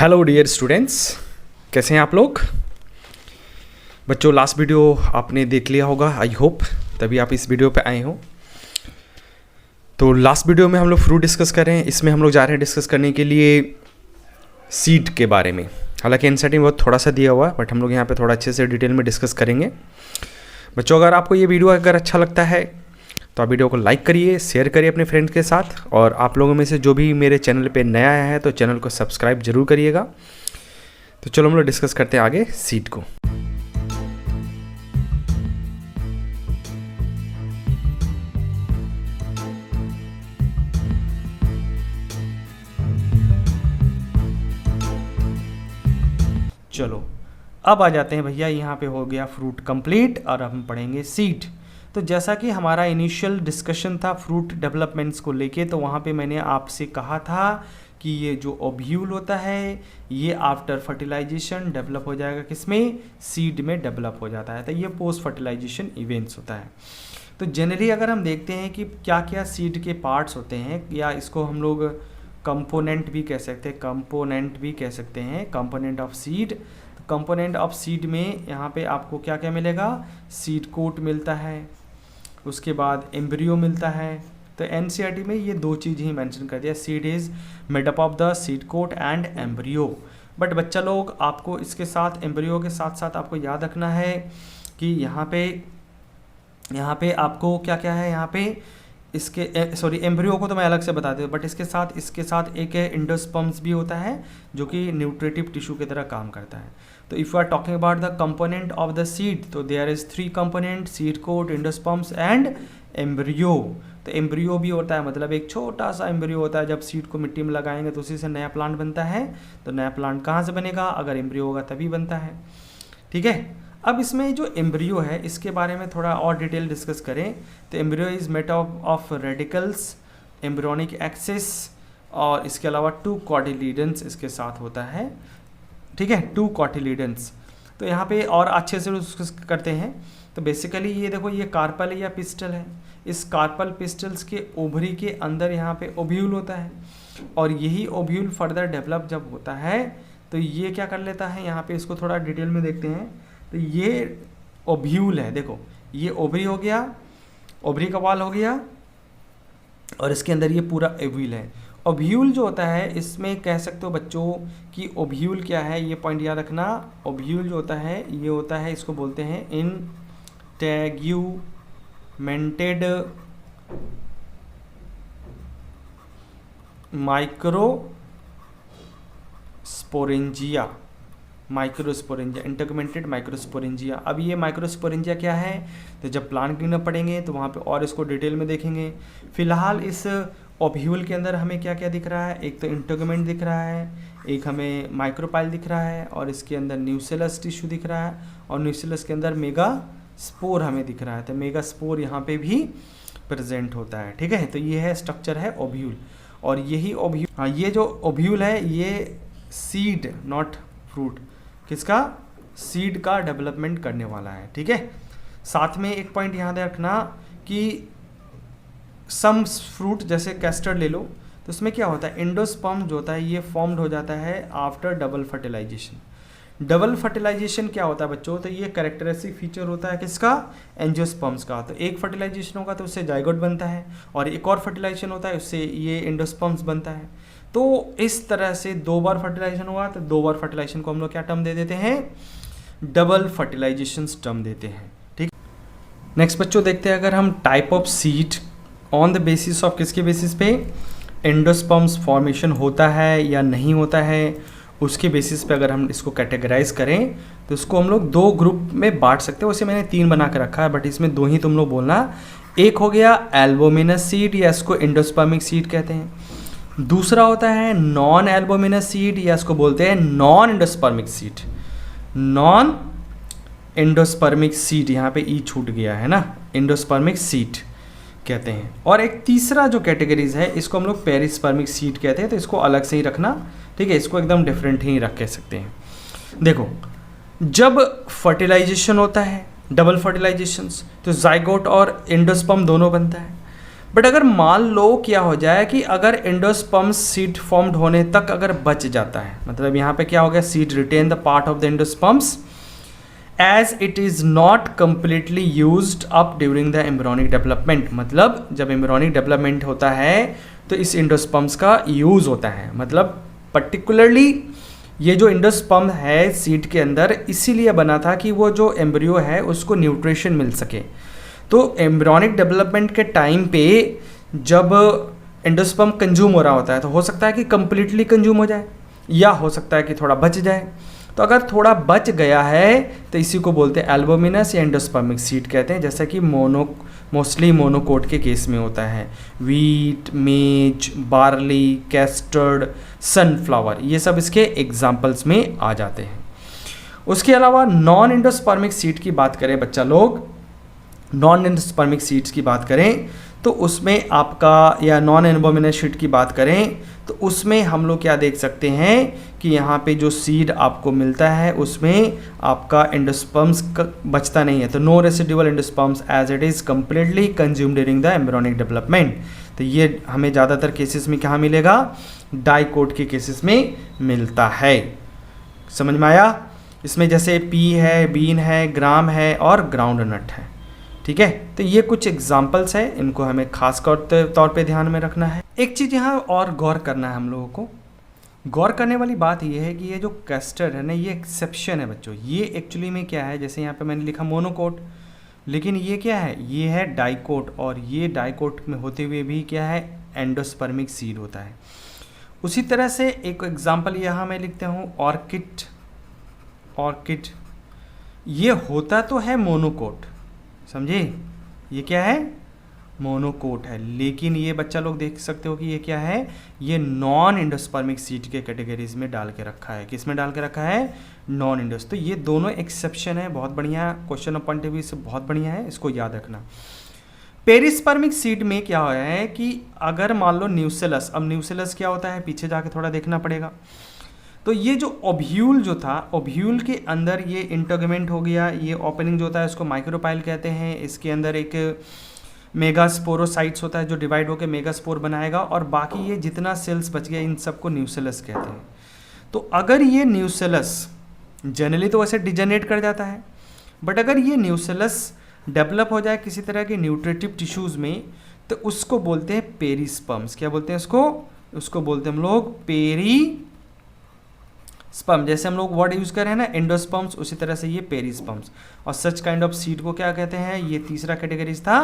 Hello dear students, कैसे हैं आप लोग। बच्चों, लास्ट वीडियो आपने देख लिया होगा, आई होप, तभी आप इस वीडियो पे आए हो। तो लास्ट वीडियो में हम लोग फ्रूट डिस्कस कर रहे हैं। इसमें हम लोग जा रहे हैं डिस्कस करने के लिए सीड के बारे में। हालांकि एनसीईआरटी में बहुत थोड़ा सा दिया हुआ है, बट हम लोग यहाँ पे थोड़ा अच्छे से डिटेल में डिस्कस करेंगे। बच्चों, अगर आपको ये वीडियो अगर अच्छा लगता है तो आप वीडियो को लाइक करिए, शेयर करिए अपने फ्रेंड्स के साथ, और आप लोगों में से जो भी मेरे चैनल पे नया आया है तो चैनल को सब्सक्राइब जरूर करिएगा। तो चलो हम लोग डिस्कस करते हैं आगे सीड को। चलो अब आ जाते हैं भैया, यहाँ पे हो गया फ्रूट कंप्लीट और अब हम पढ़ेंगे सीड। तो जैसा कि हमारा इनिशियल डिस्कशन था फ्रूट डेवलपमेंट्स को लेके, तो वहाँ पे मैंने आपसे कहा था कि ये जो ओव्यूल होता है ये आफ्टर फर्टिलाइजेशन डेवलप हो जाएगा, किसमें, सीड में डेवलप हो जाता है। तो ये पोस्ट फर्टिलाइजेशन इवेंट्स होता है। तो जनरली अगर हम देखते हैं कि क्या क्या सीड के पार्ट्स होते हैं, या इसको हम लोग कंपोनेंट भी कह सकते हैं, component of seed. Component of seed में यहाँ पे आपको क्या क्या मिलेगा, सीड कोट मिलता है, उसके बाद एम्ब्रियो मिलता है। तो एनसीईआरटी में ये दो चीज़ ही मेंशन कर दिया, seed is made up of the seed coat and embryo. But बच्चा लोग, आपको इसके साथ एम्ब्रियो के साथ साथ आपको याद रखना है कि यहाँ पे आपको क्या क्या है, यहाँ पे इसके एम्ब्रियो को तो मैं अलग से बता दूँ, बट इसके साथ एक एंडोस्पर्म्स भी होता है जो कि न्यूट्रिटिव टिश्यू की तरह काम करता है। तो if you are talking about the component of the seed, तो there is 3 component, seed coat, endosperms and embryo. तो एम्ब्रियो भी होता है, मतलब एक छोटा सा एम्ब्रियो होता है। जब सीड को मिट्टी में लगाएंगे तो उसी से नया प्लांट बनता है। तो नया प्लांट कहाँ से बनेगा, अगर एम्ब्रियो होगा तभी बनता है। ठीक है, अब इसमें जो एम्ब्रियो है इसके बारे में थोड़ा और डिटेल डिस्कस करें। तो embryo is made up of radicals, embryonic axis, और इसके अलावा 2 कॉटिलीडन्स इसके साथ होता है। ठीक है, 2 कॉटिलीडन्स। तो यहाँ पे और अच्छे से डिस्कस करते हैं। तो बेसिकली ये देखो, ये कार्पल या पिस्टल है। इस कार्पल पिस्टल्स के ओवरी के अंदर यहाँ पे ओव्यूल होता है, और यही ओव्यूल फर्दर डेवलप जब होता है तो ये क्या कर लेता है, यहाँ पे इसको थोड़ा डिटेल में देखते हैं। तो ये ओव्यूल है, देखो ये ओवरी हो गया, ओवरी का वॉल हो गया, और इसके अंदर ये पूरा ओव्यूल है। ओव्यूल जो होता है, इसमें कह सकते हो बच्चों कि ओव्यूल क्या है, ये पॉइंट याद रखना। ओव्यूल जो होता है ये होता है, इसको बोलते हैं इंटेग्यूमेंटेड माइक्रोस्पोरेंजिया, इंटेग्यूमेंटेड माइक्रोस्पोरेंजिया। अब ये माइक्रोस्पोरेंजिया क्या है, तो जब प्लांट क्लीनर पढ़ेंगे तो वहाँ पे और इसको डिटेल में देखेंगे। फिलहाल इस ओव्यूल के अंदर हमें क्या क्या दिख रहा है, एक तो इंटेगुमेंट दिख रहा है, एक हमें माइक्रोपाइल दिख रहा है, और इसके अंदर न्यूसेलस टिश्यू दिख रहा है, और न्यूसेलस के अंदर मेगा स्पोर हमें दिख रहा है। तो मेगा स्पोर यहाँ पे भी प्रेजेंट होता है। ठीक है, तो ये है स्ट्रक्चर है ओव्यूल। और यही ओव्यूल, हाँ, ये जो ओव्यूल है ये सीड नॉट फ्रूट, किसका, सीड का डेवलपमेंट करने वाला है। ठीक है, साथ में एक पॉइंट यहाँ दे रखना कि सम फ्रूट जैसे कैस्टर्ड ले लो, तो उसमें क्या होता है, एंडोस्पर्म जो होता है ये फॉर्म्ड हो जाता है after double fertilisation. Double fertilisation क्या होता है बच्चों, तो ये कैरेक्टरिस्टिक फीचर होता है किसका, एंजियोस्पर्म्स का। तो एक फर्टिलाइजेशन होगा तो उससे जाइगोट बनता है, और एक और फर्टिलाइजेशन होता है उससे ये एंडोस्पर्म्स बनता है। तो इस तरह से 2 बार फर्टिलाइजेशन हुआ, तो 2 बार फर्टिलाइजेशन को हम लोग क्या टर्म दे देते हैं, डबल फर्टिलाइजेशन टर्म देते हैं। ठीक, नेक्स्ट बच्चों देखते हैं, अगर हम type of seed on the basis of, किसके बेसिस पे, एंडोस्पर्म्स फॉर्मेशन होता है या नहीं होता है, उसके बेसिस पे अगर हम इसको कैटेगराइज करें तो इसको हम लोग 2 ग्रुप में बांट सकते हैं। वैसे मैंने 3 बना के रखा है, बट इसमें 2 ही तुम लोग बोलना। एक हो गया एल्बोमिनस सीड, या इसको एंडोस्पर्मिक सीड कहते हैं। दूसरा होता है नॉन एल्बोमिनस सीड, या इसको बोलते हैं non endospermic seed. Non endospermic seed, यहाँ पे ई छूट गया है ना, एंडोस्पर्मिक सीड कहते हैं। और एक तीसरा जो कैटेगरीज है इसको हम लोग पेरिस्पर्मिक सीड कहते हैं। तो इसको अलग से ही रखना, ठीक है, इसको एकदम डिफरेंट ही रख कह सकते हैं। देखो, जब फर्टिलाइजेशन होता है, डबल फर्टिलाइजेशंस, तो जाइगोट और एंडोस्पर्म दोनों बनता है। बट अगर मान लो क्या हो जाए कि अगर एंडोस्पर्म सीड फॉर्म्ड होने तक अगर बच जाता है, मतलब यहाँ पे क्या हो गया, seed retain the part of the endosperms as it is not completely used up during the embryonic development, मतलब जब एम्ब्रियोनिक डेवलपमेंट होता है तो इस एंडोस्पर्म्स का यूज़ होता है, मतलब पर्टिकुलरली ये जो एंडोस्पर्म है सीड के अंदर इसीलिए बना था कि वो जो एम्ब्रियो है उसको न्यूट्रिशन मिल सके। तो एम्ब्रियोनिक डेवलपमेंट के टाइम पे जब एंडोस्पर्म कंज्यूम हो रहा होता है तो हो सकता है कि कंप्लीटली कंज्यूम हो जाए या हो सकता है कि थोड़ा बच जाए। तो अगर थोड़ा बच गया है तो इसी को बोलते हैं एल्बुमिनस या एंडोस्पर्मिक सीड कहते हैं, जैसा कि मोस्टली मोनोकोट के केस में होता है। वीट, मेज, बार्ली, कैस्टर्ड, सनफ्लावर, ये सब इसके एग्जाम्पल्स में आ जाते हैं। उसके अलावा नॉन एंडोस्पर्मिक सीड की बात करें बच्चा लोग, नॉन एंडोस्पर्मिक सीड्स की बात करें तो उसमें आपका, या नॉन एल्बुमिनस सीड की बात करें तो उसमें हम लोग क्या देख सकते हैं कि यहाँ पे जो सीड आपको मिलता है उसमें आपका एंडोस्पर्म्स बचता नहीं है, तो no residual endosperms as it is completely consume during the embryonic development. तो ये हमें ज़्यादातर केसेस में कहाँ मिलेगा, डाइकोट के केसेस में मिलता है। समझ में आया? इसमें जैसे पी है, बीन है, ग्राम है और ग्राउंड नट है। ठीक है, तो ये कुछ एग्जाम्पल्स है, इनको हमें खास तौर पे ध्यान में रखना है। एक चीज़ यहाँ और गौर करना है हम लोगों को, गौर करने वाली बात ये है कि ये जो कैस्टर है ना, ये एक्सेप्शन है बच्चों। ये एक्चुअली में क्या है, जैसे यहाँ पे मैंने लिखा मोनोकोट, लेकिन ये क्या है, ये है डाइकोट, और ये डाइकोट में होते हुए भी क्या है, एंडोस्पर्मिक सीड होता है। उसी तरह से एक एग्जाम्पल यहाँ मैं लिखता हूँ ऑर्किड। ऑर्किड ये होता तो है मोनोकोट, समझे, ये क्या है, मोनोकोट है, लेकिन ये बच्चा लोग देख सकते हो कि ये क्या है, ये नॉन एंडोस्पर्मिक सीड के कैटेगरीज में डाल के रखा है। किस में डाल के रखा है, नॉन एंडोस। तो ये दोनों एक्सेप्शन है, बहुत बढ़िया question of point of view से बहुत बढ़िया है, इसको याद रखना। पेरिस्पर्मिक सीड में क्या होया है कि अगर मान लो न्यूसेलस, अब न्यूसेलस क्या होता है पीछे जाके थोड़ा देखना पड़ेगा। तो ये जो ओव्यूल जो था, ओव्यूल के अंदर ये इंटरगमेंट हो गया, ये ओपनिंग जो होता है उसको माइक्रोपाइल कहते हैं। इसके अंदर एक मेगास्पोरोसाइट्स होता है जो डिवाइड होकर मेगास्पोर बनाएगा, और बाकी ये जितना सेल्स बच गया इन सबको न्यूसेलस कहते हैं। तो अगर ये न्यूसेलस जनरली तो वैसे डिजेनरेट कर जाता है, बट अगर ये न्यूसेलस डेवलप हो जाए किसी तरह के न्यूट्रिटिव टिश्यूज़ में तो उसको बोलते हैं पेरिस्पर्म्स। क्या बोलते हैं उसको बोलते हैं हम लोग पेरिस्पर्म। जैसे हम लोग वर्ड यूज़ कर रहे हैं ना एंडोस्पर्म्स, उसी तरह से ये पेरिस्पर्म्स। और सच काइंड ऑफ सीड को क्या कहते हैं, ये तीसरा कैटेगरीज था,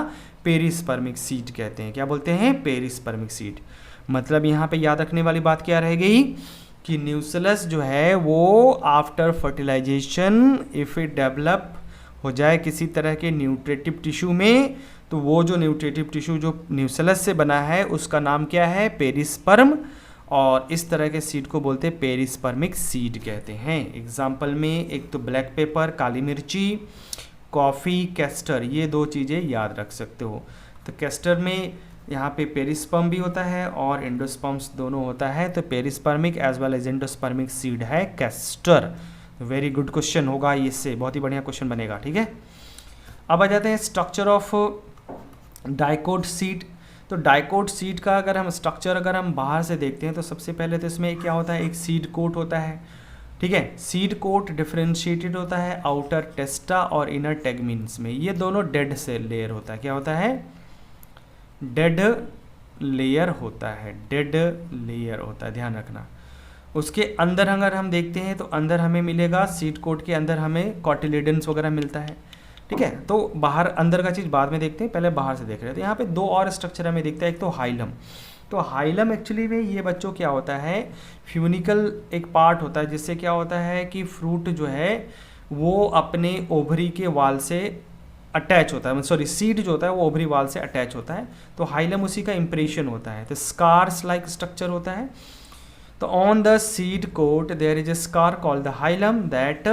पेरिस्पर्मिक सीड कहते हैं। क्या बोलते हैं, पेरिस्पर्मिक सीड। मतलब यहाँ पे याद रखने वाली बात क्या रह गई कि न्यूसेलस जो है वो after fertilisation if it develop हो जाए किसी तरह के न्यूट्रिटिव टिश्यू में, तो वो जो न्यूट्रिटिव टिश्यू जो न्यूसेलस से बना है उसका नाम क्या है, पेरिस्पर्म। और इस तरह के सीड को बोलते हैं पेरिस्पर्मिक सीड कहते हैं। एग्जाम्पल में एक तो ब्लैक पेपर, काली मिर्ची, कॉफ़ी, कैस्टर, ये दो चीज़ें याद रख सकते हो। तो कैस्टर में यहाँ पे पेरिस्पर्म भी होता है और एंडोस्पर्म्स दोनों होता है, तो perispermic as well as endospermic seed है कैस्टर। वेरी गुड क्वेश्चन होगा, इससे बहुत ही बढ़िया क्वेश्चन बनेगा। ठीक है, अब आ जाते हैं स्ट्रक्चर ऑफ डाइकोट सीड। तो डाइकोट सीड का अगर हम स्ट्रक्चर अगर हम बाहर से देखते हैं तो सबसे पहले तो इसमें क्या होता है, एक सीड कोट होता है। ठीक है, सीड कोट डिफ्रेंशिएटेड होता है आउटर टेस्टा और इनर टेगमिन्स में। ये दोनों डेड से लेयर होता है। क्या होता है, डेड लेयर होता है, डेड लेयर होता है, ध्यान रखना। उसके अंदर अगर हम देखते हैं तो अंदर हमें मिलेगा, सीड कोट के अंदर हमें कॉटिलिडेंस वगैरह मिलता है। ठीक है, तो बाहर अंदर का चीज़ बाद में देखते हैं, पहले बाहर से देख रहे हैं। तो यहाँ पे दो और स्ट्रक्चर हमें दिखता है, एक तो हाइलम। तो हाइलम एक्चुअली में ये बच्चों क्या होता है, फ्यूनिकल एक पार्ट होता है, जिससे क्या होता है कि फ्रूट जो है वो अपने ओवरी के वाल से अटैच होता है, सॉरी सीड जो होता है वो ओवरी वाल से अटैच होता है। तो हाइलम उसी का इम्प्रेशन होता है। तो स्कार्स लाइक स्ट्रक्चर होता है। तो on the seed coat there is a scar called the hilum that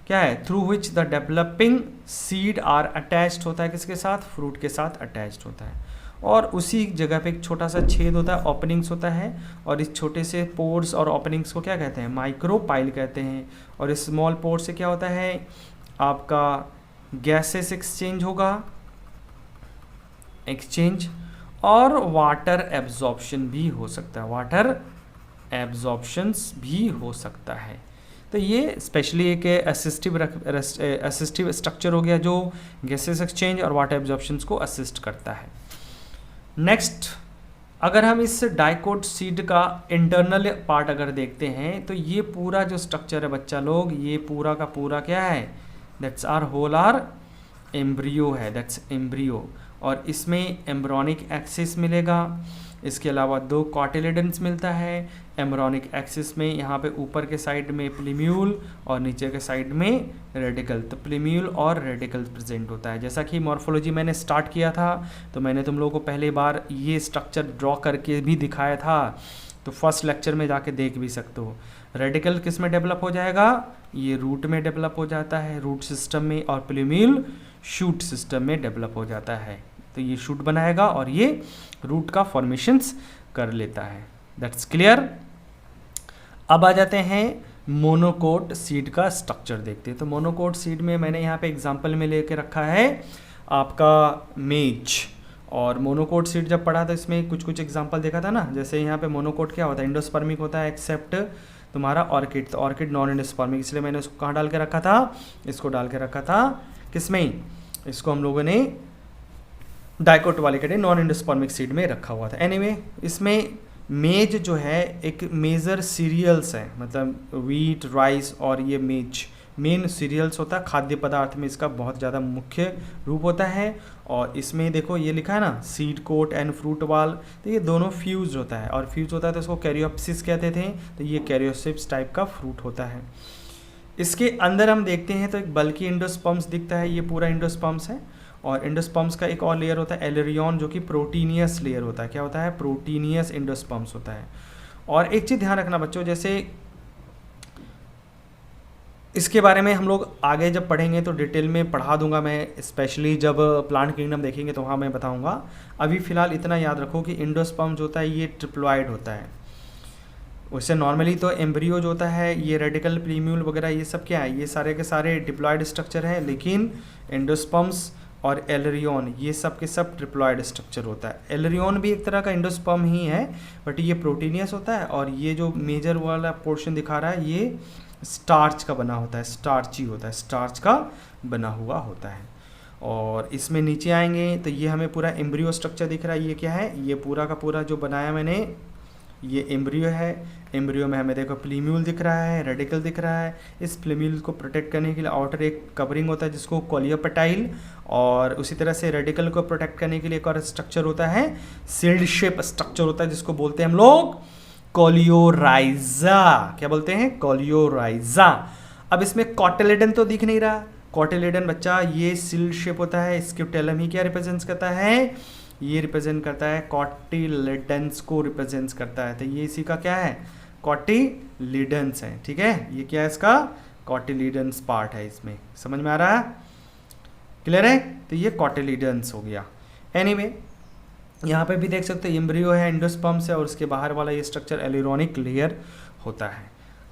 क्या है, through which the developing seed are attached होता है, किसके साथ, फ्रूट के साथ अटैच्ड होता है। और उसी जगह पे एक छोटा सा छेद होता है, ओपनिंग्स होता है, और इस छोटे से पोर्स और ओपनिंग्स को क्या कहते हैं, माइक्रोपाइल कहते हैं। और इस स्मॉल पोर्स से क्या होता है, आपका गैसेस एक्सचेंज होगा, एक्सचेंज, और वाटर एब्जॉर्प्शन भी हो सकता है, वाटर एब्जॉर्प्शंस भी हो सकता है। तो ये स्पेशली एक असिस्टिव स्ट्रक्चर हो गया जो गैसेस एक्सचेंज और वाटर एब्जॉर्प्शंस को असिस्ट करता है। नेक्स्ट, अगर हम इस डाइकोट सीड का इंटरनल पार्ट अगर देखते हैं तो ये पूरा जो स्ट्रक्चर है बच्चा लोग, ये पूरा का पूरा क्या है, that's are whole are embryo है, दैट्स एम्ब्रियो। और इसमें एम्ब्रॉनिक एक्सिस मिलेगा, इसके अलावा 2 कॉटिलेडन्स मिलता है। एम्ब्रॉनिक एक्सिस में यहाँ पे ऊपर के साइड में प्लीम्यूल और नीचे के साइड में रेडिकल, तो प्लीम्यूल और रेडिकल प्रेजेंट होता है। जैसा कि मॉर्फोलॉजी मैंने स्टार्ट किया था तो मैंने तुम लोगों को पहले बार ये स्ट्रक्चर ड्रॉ करके भी दिखाया था, तो फर्स्ट लेक्चर में जाके देख भी सकते हो। रेडिकल किस में डेवलप हो जाएगा, ये रूट में डेवलप हो जाता है, रूट सिस्टम में, और प्लीम्यूल शूट सिस्टम में डेवलप हो जाता है। तो ये शूट बनाएगा और ये रूट का फॉर्मेशंस कर लेता है। That's clear. अब आ जाते हैं मोनोकोट सीड का स्ट्रक्चर देखते हैं। तो मोनोकोट सीड में मैंने यहाँ पे एग्जांपल में लेके रखा है आपका मेज, और मोनोकोट सीड जब पढ़ा तो इसमें कुछ कुछ एग्जांपल देखा था ना। जैसे यहाँ पे मोनोकोट क्या होता है, एंडोस्पर्मिक होता है एक्सेप्ट तुम्हारा ऑर्किड, तो ऑर्किड नॉन एंडोस्पर्मिक, इसलिए मैंने उसको कहाँ डाल के रखा था, इसको डाल के रखा था किसमें, इसको हम लोगों ने डाइकोट वाले के नॉन एंडोस्पर्मिक सीड में रखा हुआ था। एनीवे, इसमें मेज जो है एक मेजर सीरियल्स है, मतलब वीट, राइस और ये मेज मेन सीरियल्स होता है। खाद्य पदार्थ में इसका बहुत ज़्यादा मुख्य रूप होता है। और इसमें देखो ये लिखा है ना, सीड कोट एंड फ्रूट वाल, तो ये दोनों फ्यूज होता है, और फ्यूज होता है तो इसको कैरियोप्सिस कहते थे, तो ये कैरियोप्सिस टाइप का फ्रूट होता है। इसके अंदर हम देखते हैं तो एक बल्कि एंडोस्पर्म्स दिखता है, ये पूरा एंडोस्पर्म्स है। और एंडोस्पर्म्स का एक और लेयर होता है एलरियन, जो कि प्रोटीनियस लेयर होता है। क्या होता है, प्रोटीनियस एंडोस्पर्म्स होता है। और एक चीज़ ध्यान रखना बच्चों, जैसे इसके बारे में हम लोग आगे जब पढ़ेंगे तो डिटेल में पढ़ा दूंगा मैं, स्पेशली जब प्लांट किंगडम देखेंगे तो वहाँ मैं बताऊंगा। अभी फ़िलहाल इतना याद रखो कि एंडोस्पर्म जो होता है ये ट्रिप्लॉइड होता है। वैसे नॉर्मली तो एम्ब्रियो जो होता है ये रेडिकल, प्लीम्यूल वगैरह ये सब क्या है, ये सारे के सारे डिप्लॉइड स्ट्रक्चर है, लेकिन एंडोस्पर्म्स और एलरियन ये सब के सब ट्रिप्लॉइड स्ट्रक्चर होता है। एलरियन भी एक तरह का एंडोस्पर्म ही है, बट ये प्रोटीनियस होता है, और ये जो मेजर वाला पोर्शन दिखा रहा है ये स्टार्च का बना होता है, स्टार्ची होता है, स्टार्च का बना हुआ होता है। और इसमें नीचे आएंगे तो ये हमें पूरा एम्ब्रियो स्ट्रक्चर दिख रहा है। ये क्या है, ये पूरा का पूरा जो बनाया मैंने ये एम्ब्रियो है। एम्ब्रियो में हमें देखो प्लीम्यूल दिख रहा है, रेडिकल दिख रहा है। इस प्लीम्यूल को प्रोटेक्ट करने के लिए आउटर एक कवरिंग होता है जिसको कोलियोपेटाइल, और उसी तरह से रेडिकल को प्रोटेक्ट करने के लिए एक और स्ट्रक्चर होता है, सील्ड शेप स्ट्रक्चर होता है, जिसको बोलते हैं हम लोग कोलियोराइजा। क्या बोलते हैं, कोलियोराइजा। अब इसमें कॉटिलेडन तो दिख नहीं रहा, कॉटिलेडन बच्चा ये सील्ड शेप होता है। स्क्यूटेलम ही क्या रिप्रेजेंट करता है, ये रिप्रेजेंट करता है कॉटिलिडेंस को रिप्रेजेंट करता है। तो ये इसी का क्या है, कॉटिलिडेंस है। ठीक है, ये क्या है इसका, कॉटिलिडेंस पार्ट है, इसमें समझ में आ रहा है, क्लियर है। तो ये कॉटिलिडेंस हो गया। एनीवे, यहाँ पे भी देख सकते हो एम्ब्रियो है, एंडोस्पर्म्स है, और उसके बाहर वाला ये स्ट्रक्चर एलिरोनिक लेयर होता है।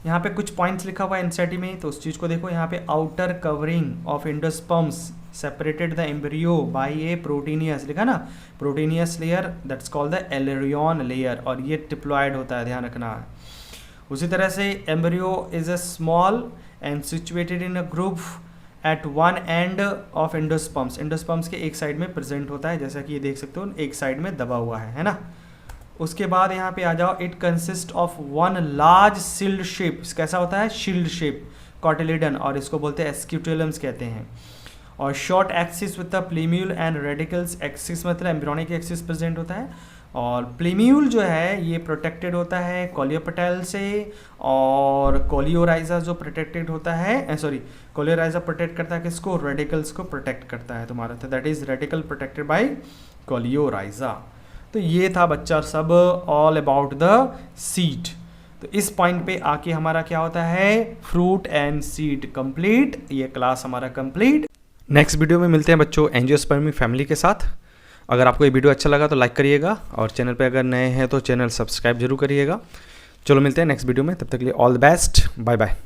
यहाँ पे कुछ पॉइंट्स लिखा हुआ है एनसीईआरटी में, तो उस चीज़ को देखो। यहाँ पे outer covering of endosperms separated the embryo bye A proteinaceous, लिखा ना, proteinaceous layer, that's called the एलरियन layer, और ये डिप्लॉयड होता है, ध्यान रखना है। उसी तरह से embryo is a small and situated in a group at one end of endosperms, endosperms के एक साइड में प्रेजेंट होता है, जैसा कि ये देख सकते हो एक साइड में दबा हुआ है ना। उसके बाद यहाँ पे आ जाओ, it consist of one large shield shape, कैसा होता है, शील्ड शेप कॉटिलिडन, और इसको बोलते हैं स्क्यूटेलम्स कहते हैं। और short axis with the प्लीम्यूल and radicals axis, मतलब एम्ब्रियोनिक एक्सिस प्रेजेंट होता है। और प्लीम्यूल जो है ये प्रोटेक्टेड होता है कोलियोपेटाइल से, और कोलियोराइजा जो प्रोटेक्टेड होता है, सॉरी कोलियोराइजा प्रोटेक्ट करता है किसको, रेडिकल्स को प्रोटेक्ट करता है तुम्हारा, तो that is radical protected by coleorhiza. तो ये था बच्चा सब ऑल अबाउट द सीड। तो इस पॉइंट पे आके हमारा क्या होता है, फ्रूट एंड सीड कंप्लीट, ये क्लास हमारा कंप्लीट। नेक्स्ट वीडियो में मिलते हैं बच्चों एंजियोस्पर्मी फैमिली के साथ। अगर आपको ये वीडियो अच्छा लगा तो लाइक करिएगा, और चैनल पे अगर नए हैं तो चैनल सब्सक्राइब जरूर करिएगा। चलो मिलते हैं नेक्स्ट वीडियो में, तब तक के लिए all the best, bye bye.